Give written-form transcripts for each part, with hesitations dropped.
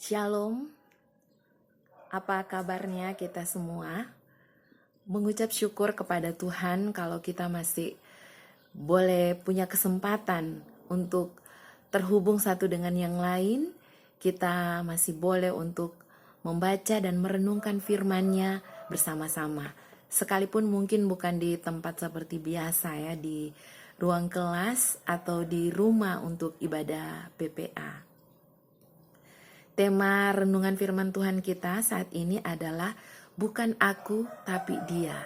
Shalom, apa kabarnya kita semua? Mengucap syukur kepada Tuhan kalau kita masih boleh punya kesempatan untuk terhubung satu dengan yang lain. Kita masih boleh untuk membaca dan merenungkan firman-Nya bersama-sama. Sekalipun mungkin bukan di tempat seperti biasa ya, di ruang kelas atau di rumah untuk ibadah PPA. Tema renungan firman Tuhan kita saat ini adalah bukan aku tapi Dia.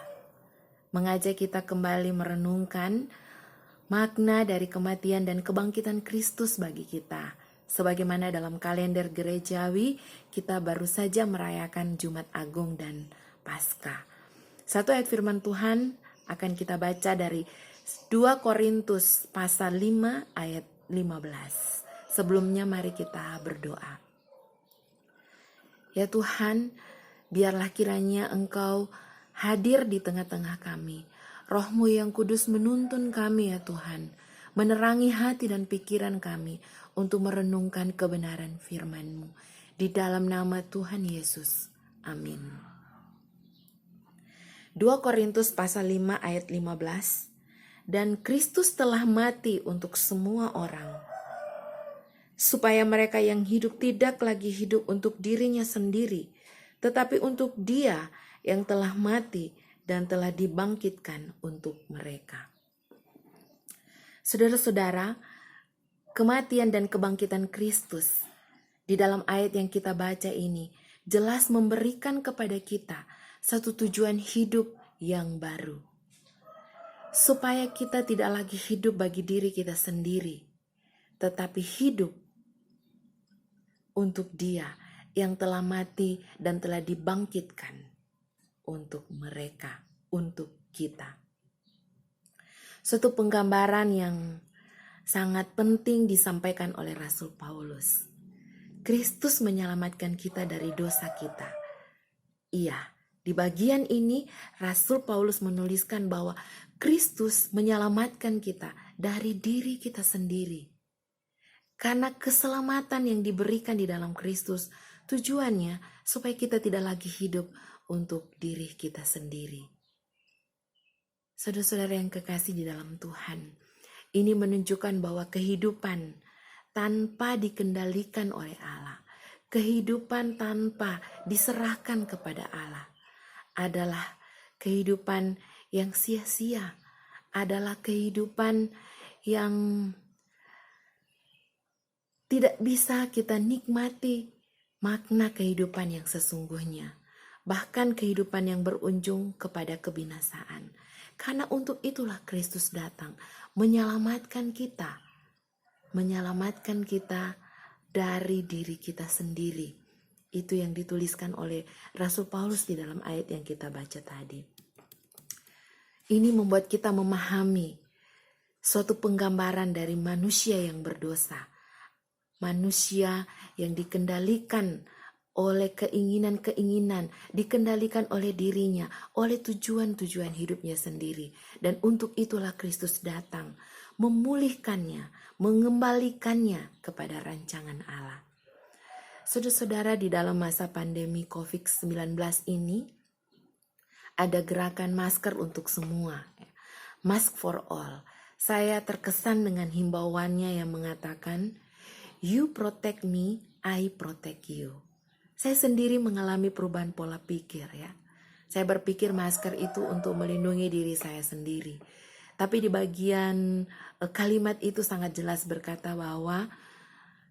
Mengajak kita kembali merenungkan makna dari kematian dan kebangkitan Kristus bagi kita. Sebagaimana dalam kalender gerejawi, kita baru saja merayakan Jumat Agung dan Paskah. Satu ayat firman Tuhan akan kita baca dari 2 Korintus pasal 5 ayat 15. Sebelumnya mari kita berdoa. Ya Tuhan, biarlah kiranya Engkau hadir di tengah-tengah kami. Roh-Mu yang kudus menuntun kami ya Tuhan, menerangi hati dan pikiran kami untuk merenungkan kebenaran firman-Mu. Di dalam nama Tuhan Yesus. Amin. 2 Korintus pasal 5 ayat 15. Dan Kristus telah mati untuk semua orang, supaya mereka yang hidup tidak lagi hidup untuk dirinya sendiri, tetapi untuk Dia yang telah mati dan telah dibangkitkan untuk mereka. Saudara-saudara, kematian dan kebangkitan Kristus di dalam ayat yang kita baca ini jelas memberikan kepada kita satu tujuan hidup yang baru. Supaya kita tidak lagi hidup bagi diri kita sendiri, tetapi hidup untuk Dia yang telah mati dan telah dibangkitkan untuk mereka, untuk kita. Suatu penggambaran yang sangat penting disampaikan oleh Rasul Paulus. Kristus menyelamatkan kita dari dosa kita. Iya, di bagian ini Rasul Paulus menuliskan bahwa Kristus menyelamatkan kita dari diri kita sendiri. Karena keselamatan yang diberikan di dalam Kristus, tujuannya supaya kita tidak lagi hidup untuk diri kita sendiri. Saudara-saudara yang kekasih di dalam Tuhan, ini menunjukkan bahwa kehidupan tanpa dikendalikan oleh Allah, kehidupan tanpa diserahkan kepada Allah, adalah kehidupan yang sia-sia, adalah kehidupan yang tidak bisa kita nikmati makna kehidupan yang sesungguhnya. Bahkan kehidupan yang berujung kepada kebinasaan. Karena untuk itulah Kristus datang. Menyelamatkan kita. Menyelamatkan kita dari diri kita sendiri. Itu yang dituliskan oleh Rasul Paulus di dalam ayat yang kita baca tadi. Ini membuat kita memahami suatu penggambaran dari manusia yang berdosa. Manusia yang dikendalikan oleh keinginan-keinginan, dikendalikan oleh dirinya, oleh tujuan-tujuan hidupnya sendiri. Dan untuk itulah Kristus datang, memulihkannya, mengembalikannya kepada rancangan Allah. Saudara-saudara, di dalam masa pandemi COVID-19 ini, ada gerakan masker untuk semua, Mask for All. Saya terkesan dengan himbauannya yang mengatakan, You protect me, I protect you. Saya sendiri mengalami perubahan pola pikir ya. Saya berpikir masker itu untuk melindungi diri saya sendiri. Tapi di bagian kalimat itu sangat jelas berkata bahwa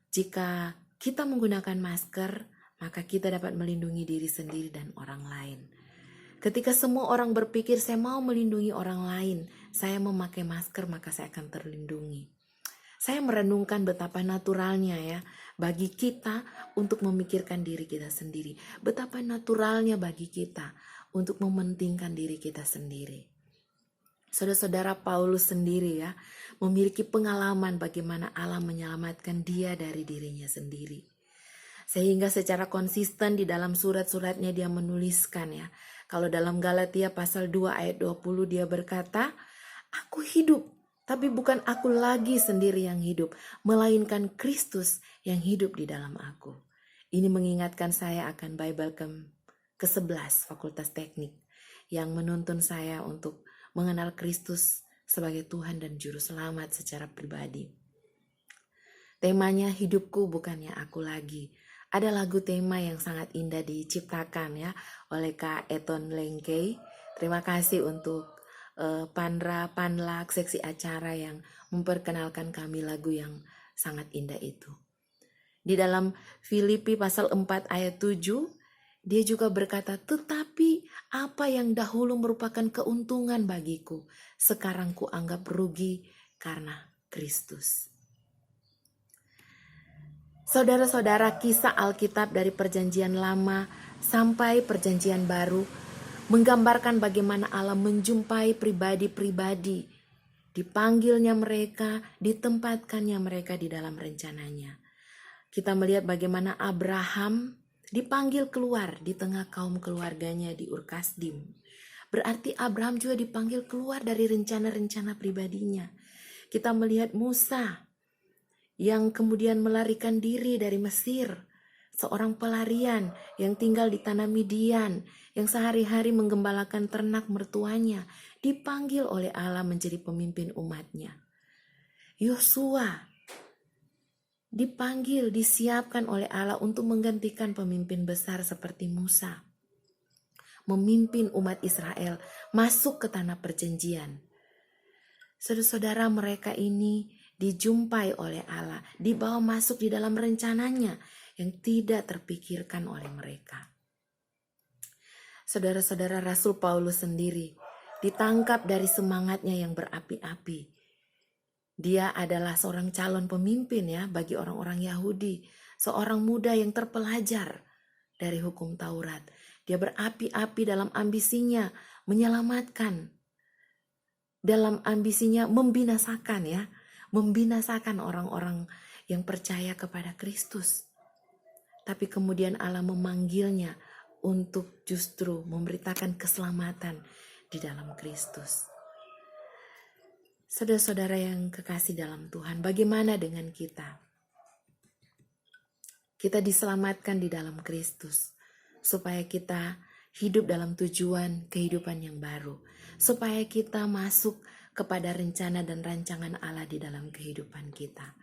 jika kita menggunakan masker, maka kita dapat melindungi diri sendiri dan orang lain. Ketika semua orang berpikir saya mau melindungi orang lain, saya memakai masker maka saya akan terlindungi. Saya merenungkan betapa naturalnya ya bagi kita untuk memikirkan diri kita sendiri. Betapa naturalnya bagi kita untuk mementingkan diri kita sendiri. Saudara-saudara, Paulus sendiri ya memiliki pengalaman bagaimana Allah menyelamatkan dia dari dirinya sendiri. Sehingga secara konsisten di dalam surat-suratnya dia menuliskan ya. Kalau dalam Galatia pasal 2 ayat 20 dia berkata, Aku hidup, tapi bukan aku lagi sendiri yang hidup, melainkan Kristus yang hidup di dalam aku. Ini mengingatkan saya akan Bible ke-11 Fakultas Teknik yang menuntun saya untuk mengenal Kristus sebagai Tuhan dan Juru Selamat secara pribadi. Temanya hidupku bukannya aku lagi. Ada lagu tema yang sangat indah diciptakan ya oleh Kak Eton Lengkei. Terima kasih untuk Pandra, Panlak, seksi acara yang memperkenalkan kami lagu yang sangat indah itu. Di dalam Filipi pasal 4 ayat 7, dia juga berkata, tetapi apa yang dahulu merupakan keuntungan bagiku, sekarang kuanggap rugi karena Kristus. Saudara-saudara, kisah Alkitab dari Perjanjian Lama sampai Perjanjian Baru menggambarkan bagaimana Allah menjumpai pribadi-pribadi, dipanggilnya mereka, ditempatkannya mereka di dalam rencananya. Kita melihat bagaimana Abraham dipanggil keluar di tengah kaum keluarganya di Ur Kasdim. Berarti Abraham juga dipanggil keluar dari rencana-rencana pribadinya. Kita melihat Musa yang kemudian melarikan diri dari Mesir, seorang pelarian yang tinggal di tanah Midian, yang sehari-hari menggembalakan ternak mertuanya, dipanggil oleh Allah menjadi pemimpin umatnya. Yosua dipanggil, disiapkan oleh Allah untuk menggantikan pemimpin besar seperti Musa, memimpin umat Israel masuk ke tanah perjanjian. Saudara-saudara, mereka ini dijumpai oleh Allah, dibawa masuk di dalam rencananya yang tidak terpikirkan oleh mereka. Saudara-saudara, Rasul Paulus sendiri ditangkap dari semangatnya yang berapi-api. Dia adalah seorang calon pemimpin ya bagi orang-orang Yahudi, seorang muda yang terpelajar dari hukum Taurat. Dia berapi-api dalam ambisinya menyelamatkan, dalam ambisinya membinasakan ya, membinasakan orang-orang yang percaya kepada Kristus. Tapi kemudian Allah memanggilnya untuk justru memberitakan keselamatan di dalam Kristus. Saudara-saudara yang kekasih dalam Tuhan, bagaimana dengan kita? Kita diselamatkan di dalam Kristus supaya kita hidup dalam tujuan kehidupan yang baru, supaya kita masuk kepada rencana dan rancangan Allah di dalam kehidupan kita.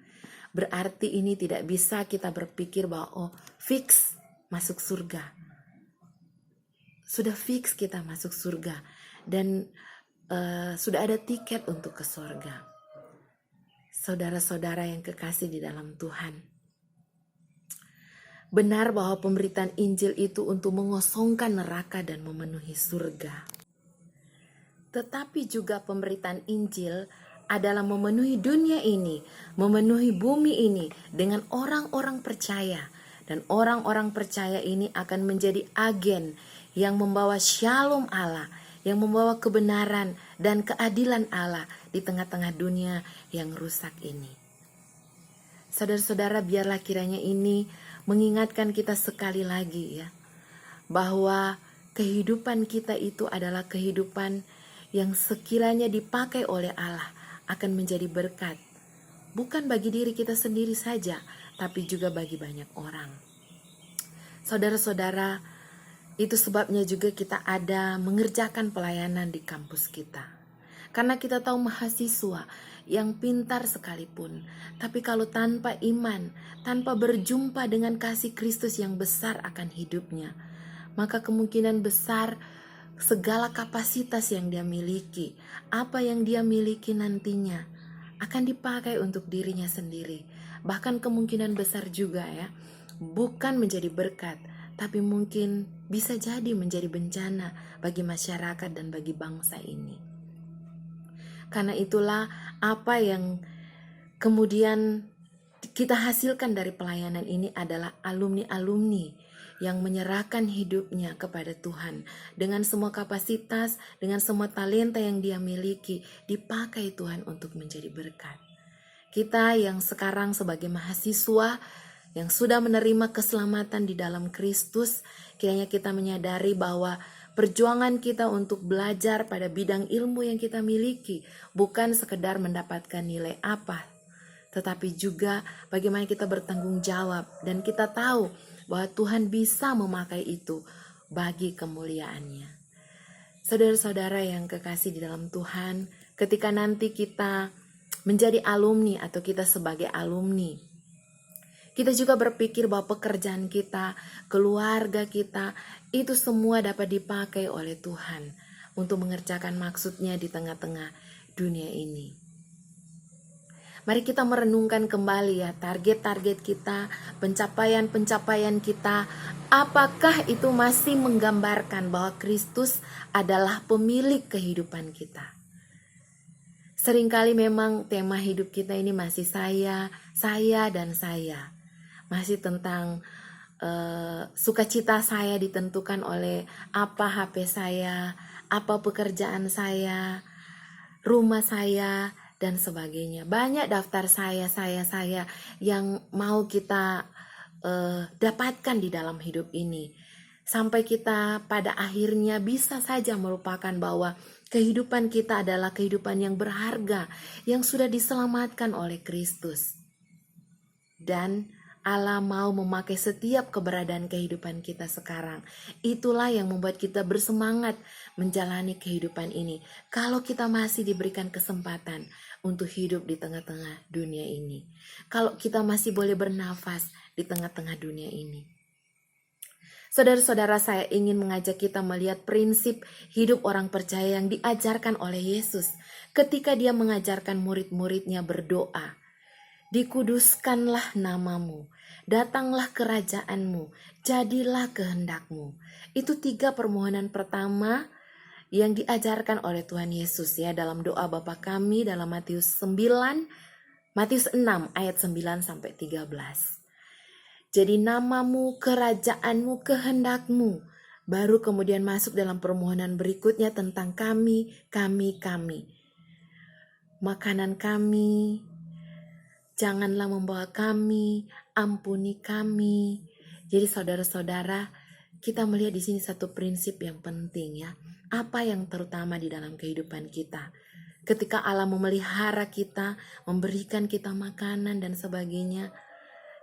Berarti ini tidak bisa kita berpikir bahwa fix masuk surga. Sudah fix kita masuk surga dan sudah ada tiket untuk ke surga. Saudara-saudara yang kekasih di dalam Tuhan, benar bahwa pemberitaan Injil itu untuk mengosongkan neraka dan memenuhi surga. Tetapi juga pemberitaan Injil adalah memenuhi dunia ini, memenuhi bumi ini dengan orang-orang percaya. Dan orang-orang percaya ini akan menjadi agen yang membawa shalom Allah, yang membawa kebenaran dan keadilan Allah di tengah-tengah dunia yang rusak ini. Saudara-saudara, biarlah kiranya ini mengingatkan kita sekali lagi ya, bahwa kehidupan kita itu adalah kehidupan yang sekiranya dipakai oleh Allah akan menjadi berkat. Bukan bagi diri kita sendiri saja, tapi juga bagi banyak orang. Saudara-saudara, itu sebabnya juga kita ada mengerjakan pelayanan di kampus kita. Karena kita tahu mahasiswa yang pintar sekalipun, tapi kalau tanpa iman, tanpa berjumpa dengan kasih Kristus yang besar akan hidupnya, maka kemungkinan besar segala kapasitas yang dia miliki, apa yang dia miliki nantinya akan dipakai untuk dirinya sendiri. Bahkan kemungkinan besar juga ya, bukan menjadi berkat, tapi mungkin bisa jadi menjadi bencana bagi masyarakat dan bagi bangsa ini. Karena itulah apa yang kemudian kita hasilkan dari pelayanan ini adalah alumni-alumni yang menyerahkan hidupnya kepada Tuhan dengan semua kapasitas, dengan semua talenta yang dia miliki, dipakai Tuhan untuk menjadi berkat. Kita yang sekarang sebagai mahasiswa yang sudah menerima keselamatan di dalam Kristus, kiranya kita menyadari bahwa perjuangan kita untuk belajar pada bidang ilmu yang kita miliki bukan sekedar mendapatkan nilai apa, tetapi juga bagaimana kita bertanggung jawab dan kita tahu bahwa Tuhan bisa memakai itu bagi kemuliaannya. Saudara-saudara yang kekasih di dalam Tuhan, ketika nanti kita menjadi alumni atau kita sebagai alumni, kita juga berpikir bahwa pekerjaan kita, keluarga kita, itu semua dapat dipakai oleh Tuhan untuk mengerjakan maksudnya di tengah-tengah dunia ini. Mari kita merenungkan kembali ya target-target kita, pencapaian-pencapaian kita. Apakah itu masih menggambarkan bahwa Kristus adalah pemilik kehidupan kita? Seringkali memang tema hidup kita ini masih saya, dan saya. Masih tentang sukacita saya ditentukan oleh apa HP saya, apa pekerjaan saya, rumah saya, dan sebagainya. Banyak daftar saya yang mau kita dapatkan di dalam hidup ini. Sampai kita pada akhirnya bisa saja melupakan bahwa kehidupan kita adalah kehidupan yang berharga, yang sudah diselamatkan oleh Kristus. Dan Allah mau memakai setiap keberadaan kehidupan kita sekarang. Itulah yang membuat kita bersemangat menjalani kehidupan ini. Kalau kita masih diberikan kesempatan untuk hidup di tengah-tengah dunia ini. Kalau kita masih boleh bernafas di tengah-tengah dunia ini. Saudara-saudara, saya ingin mengajak kita melihat prinsip hidup orang percaya yang diajarkan oleh Yesus ketika dia mengajarkan murid-muridnya berdoa. Dikuduskanlah namamu, datanglah kerajaanmu, jadilah kehendakmu. Itu 3 permohonan pertama yang diajarkan oleh Tuhan Yesus ya dalam doa Bapa kami dalam Matius 6 ayat 9 sampai 13. Jadi namamu, kerajaanmu, kehendakmu. Baru kemudian masuk dalam permohonan berikutnya tentang kami. Makanan kami, janganlah membawa kami, ampuni kami. Jadi saudara-saudara, kita melihat di sini satu prinsip yang penting ya. Apa yang terutama di dalam kehidupan kita? Ketika Allah memelihara kita, memberikan kita makanan dan sebagainya,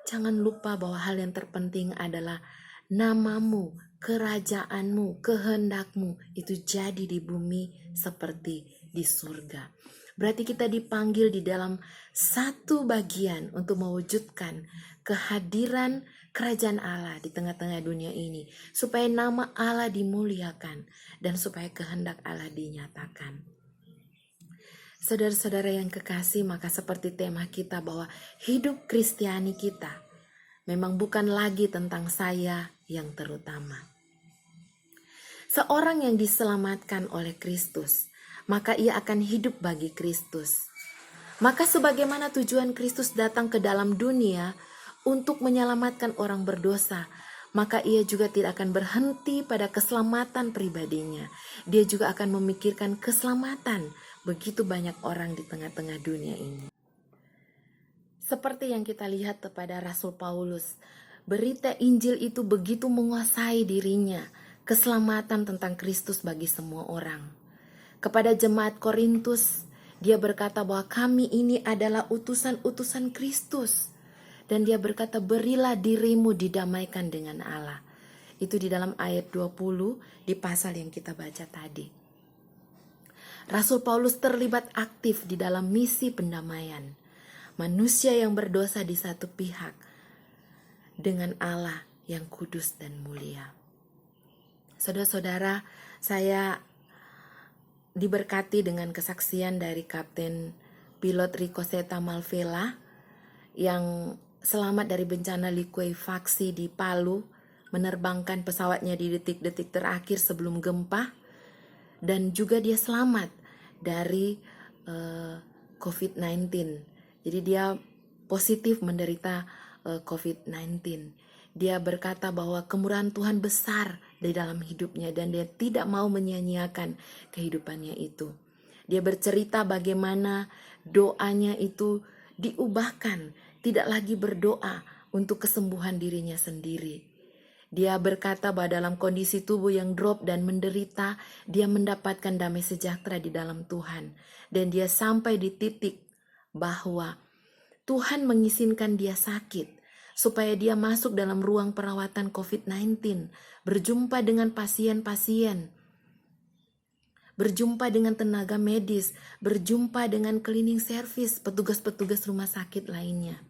jangan lupa bahwa hal yang terpenting adalah namamu, kerajaanmu, kehendakmu itu jadi di bumi seperti di surga. Berarti kita dipanggil di dalam satu bagian untuk mewujudkan kehadiran kerajaan Allah di tengah-tengah dunia ini. Supaya nama Allah dimuliakan dan supaya kehendak Allah dinyatakan. Saudara-saudara yang kekasih, maka seperti tema kita bahwa hidup Kristiani kita memang bukan lagi tentang saya yang terutama. Seorang yang diselamatkan oleh Kristus, maka ia akan hidup bagi Kristus. Maka sebagaimana tujuan Kristus datang ke dalam dunia untuk menyelamatkan orang berdosa, maka ia juga tidak akan berhenti pada keselamatan pribadinya. Dia juga akan memikirkan keselamatan begitu banyak orang di tengah-tengah dunia ini. Seperti yang kita lihat kepada Rasul Paulus, berita Injil itu begitu menguasai dirinya, keselamatan tentang Kristus bagi semua orang. Kepada jemaat Korintus, dia berkata bahwa kami ini adalah utusan-utusan Kristus. Dan dia berkata, berilah dirimu didamaikan dengan Allah. Itu di dalam ayat 20 di pasal yang kita baca tadi. Rasul Paulus terlibat aktif di dalam misi pendamaian. Manusia yang berdosa di satu pihak dengan Allah yang kudus dan mulia. Saudara-saudara, saya diberkati dengan kesaksian dari Kapten Pilot Ricoseta Malvela yang selamat dari bencana likuifaksi di Palu, menerbangkan pesawatnya di detik-detik terakhir sebelum gempa, dan juga dia selamat dari COVID-19. Jadi dia positif menderita COVID-19. Dia berkata bahwa kemurahan Tuhan besar di dalam hidupnya dan dia tidak mau menyia-nyiakan kehidupannya itu. Dia bercerita bagaimana doanya itu diubahkan, tidak lagi berdoa untuk kesembuhan dirinya sendiri. Dia berkata bahwa dalam kondisi tubuh yang drop dan menderita, dia mendapatkan damai sejahtera di dalam Tuhan. Dan dia sampai di titik bahwa Tuhan mengizinkan dia sakit supaya dia masuk dalam ruang perawatan COVID-19, berjumpa dengan pasien-pasien, berjumpa dengan tenaga medis, berjumpa dengan cleaning service, petugas-petugas rumah sakit lainnya.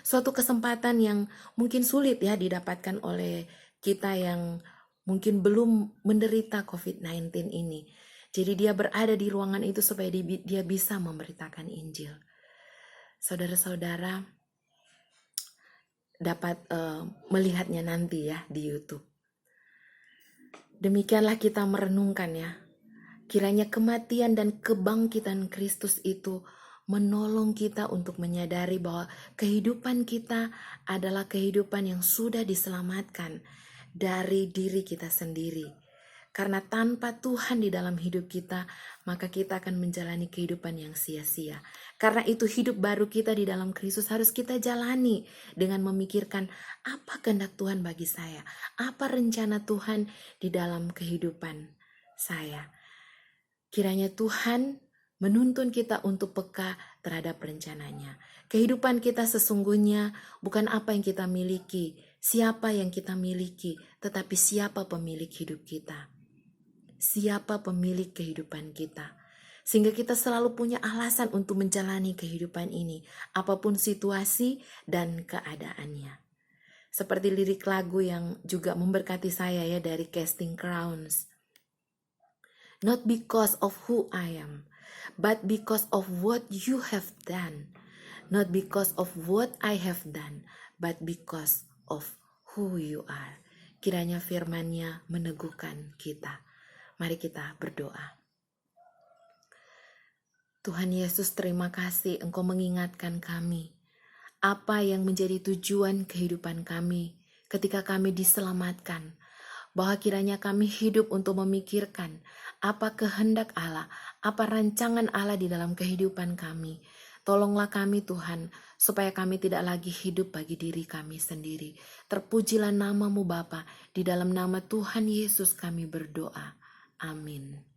Suatu kesempatan yang mungkin sulit ya didapatkan oleh kita yang mungkin belum menderita COVID-19 ini. Jadi dia berada di ruangan itu supaya dia bisa memberitakan Injil. Saudara-saudara dapat melihatnya nanti ya di YouTube. Demikianlah kita merenungkan ya. Kiranya kematian dan kebangkitan Kristus itu menolong kita untuk menyadari bahwa kehidupan kita adalah kehidupan yang sudah diselamatkan dari diri kita sendiri. Karena tanpa Tuhan di dalam hidup kita, maka kita akan menjalani kehidupan yang sia-sia. Karena itu hidup baru kita di dalam Kristus harus kita jalani dengan memikirkan apa kehendak Tuhan bagi saya, apa rencana Tuhan di dalam kehidupan saya. Kiranya Tuhan menuntun kita untuk peka terhadap rencananya. Kehidupan kita sesungguhnya bukan apa yang kita miliki, siapa yang kita miliki, tetapi siapa pemilik hidup kita. Siapa pemilik kehidupan kita. Sehingga kita selalu punya alasan untuk menjalani kehidupan ini, apapun situasi dan keadaannya. Seperti lirik lagu yang juga memberkati saya ya dari Casting Crowns. Not because of who I am, but because of what you have done. Not because of what I have done, but because of who you are. Kiranya firman-Nya meneguhkan kita. Mari kita berdoa. Tuhan Yesus, terima kasih Engkau mengingatkan kami. Apa yang menjadi tujuan kehidupan kami ketika kami diselamatkan. Bahwa kiranya kami hidup untuk memikirkan apa kehendak Allah, apa rancangan Allah di dalam kehidupan kami. Tolonglah kami Tuhan, supaya kami tidak lagi hidup bagi diri kami sendiri. Terpujilah nama-Mu Bapa, di dalam nama Tuhan Yesus kami berdoa. Amin.